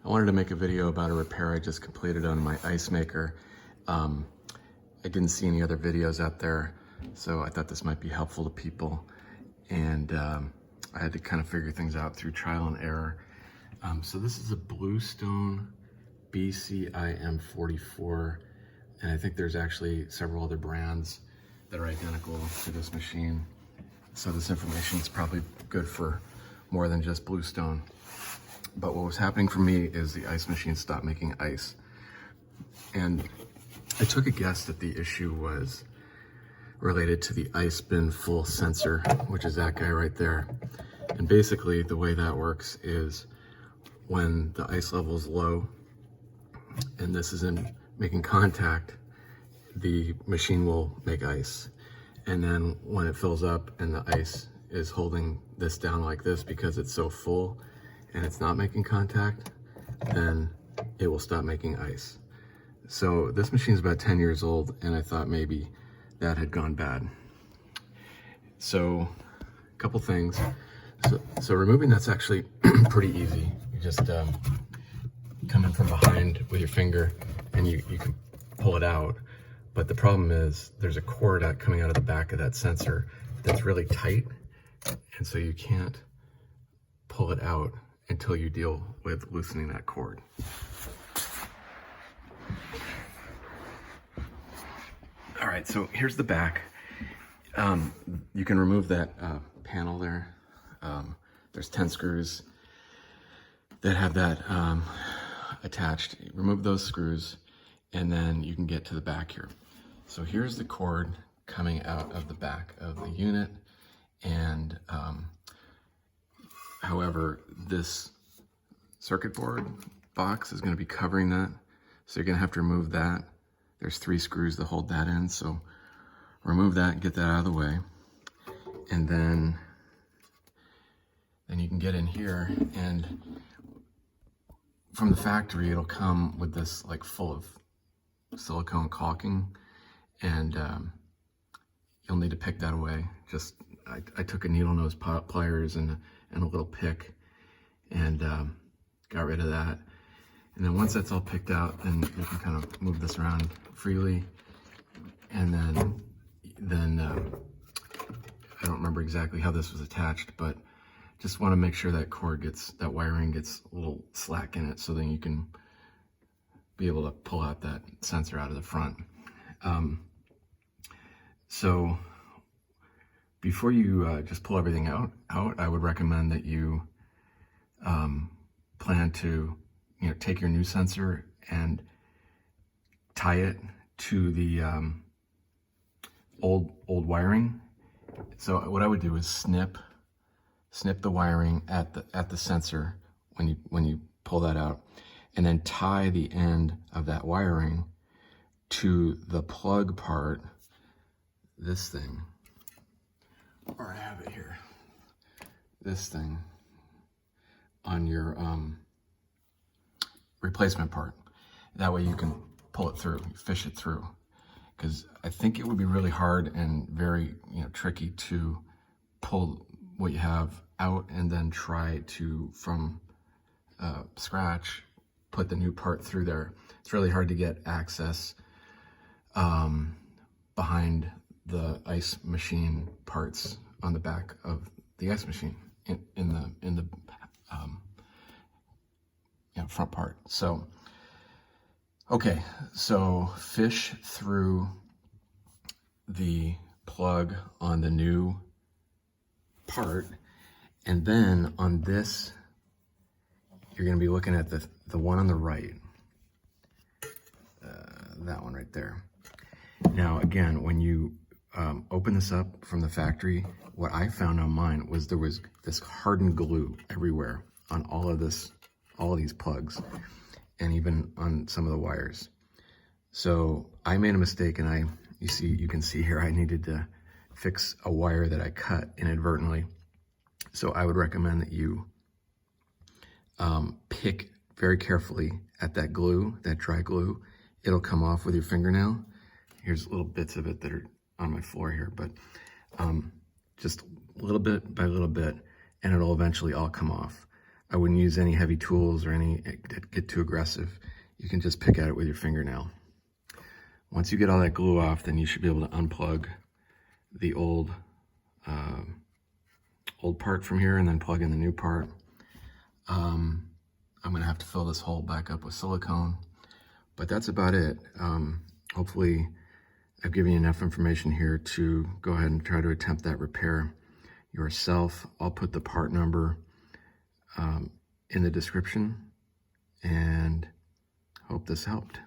I wanted to make a video about a repair I just completed on my ice maker. I didn't see any other videos out there, so I thought this might be helpful to people. And I had to kind of figure things out through trial and error. So this is a Bluestone BCIM44, and I think there's actually several other brands that are identical to this machine. So this information is probably good for more than just Bluestone. But what was happening for me is the ice machine stopped making ice. And I took a guess that the issue was related to the ice bin full sensor, which is that guy right there. And basically the way that works is when the ice level is low and this isn't making contact, the machine will make ice. And then when it fills up and the ice is holding this down like this because it's so full and it's not making contact, then it will stop making ice. So this machine is about 10 years old, and I thought maybe that had gone bad. So a couple things. So removing that's actually pretty easy. You just come in from behind with your finger and you can pull it out. But the problem is there's a cord coming out of the back of that sensor that's really tight, and so you can't pull it out until you deal with loosening that cord. All right, so here's the back. You can remove that panel there. There's 10 screws that have that attached. Remove those screws, and then you can get to the back here. So here's the cord coming out of the back of the unit, and however, this circuit board box is going to be covering that, so you're going to have to remove that. There's 3 screws that hold that in, so remove that and get that out of the way. And then you can get in here, and from the factory it'll come with this like full of silicone caulking, and you'll need to pick that away. Just I took a needle nose pliers and a little pick and got rid of that. And then once that's all picked out, then you can kind of move this around freely. And then I don't remember exactly how this was attached, but just want to make sure that that wiring gets a little slack in it, so then you can be able to pull out that sensor out of the front. So before you just pull everything out, I would recommend that you plan to take your new sensor and tie it to the old wiring. So what I would do is snip the wiring at the sensor when you pull that out, and then tie the end of that wiring to the plug part, this thing, or I have it here, this thing on your replacement part. That way you can pull it through, fish it through, because I think it would be really hard and very tricky to pull what you have out and then try to from scratch put the new part through there. It's really hard to get access behind the ice machine parts on the back of the ice machine in the front part. So okay, so fish through the plug on the new part, and then on this you're going to be looking at the one on the right, that one right there. Now again, when you open this up from the factory, what I found on mine was there was this hardened glue everywhere on all of these plugs, and even on some of the wires. So I made a mistake, and you can see here I needed to fix a wire that I cut inadvertently. So I would recommend that you pick very carefully at that glue, that dry glue. It'll come off with your fingernail. Here's little bits of it that are on my floor here, but just little bit by little bit, and it'll eventually all come off. I wouldn't use any heavy tools or get too aggressive. You can just pick at it with your fingernail. Once you get all that glue off, then you should be able to unplug the old part from here and then plug in the new part. I'm gonna have to fill this hole back up with silicone, but that's about it. Hopefully I've given you enough information here to go ahead and try to attempt that repair yourself. I'll put the part number in the description, and hope this helped.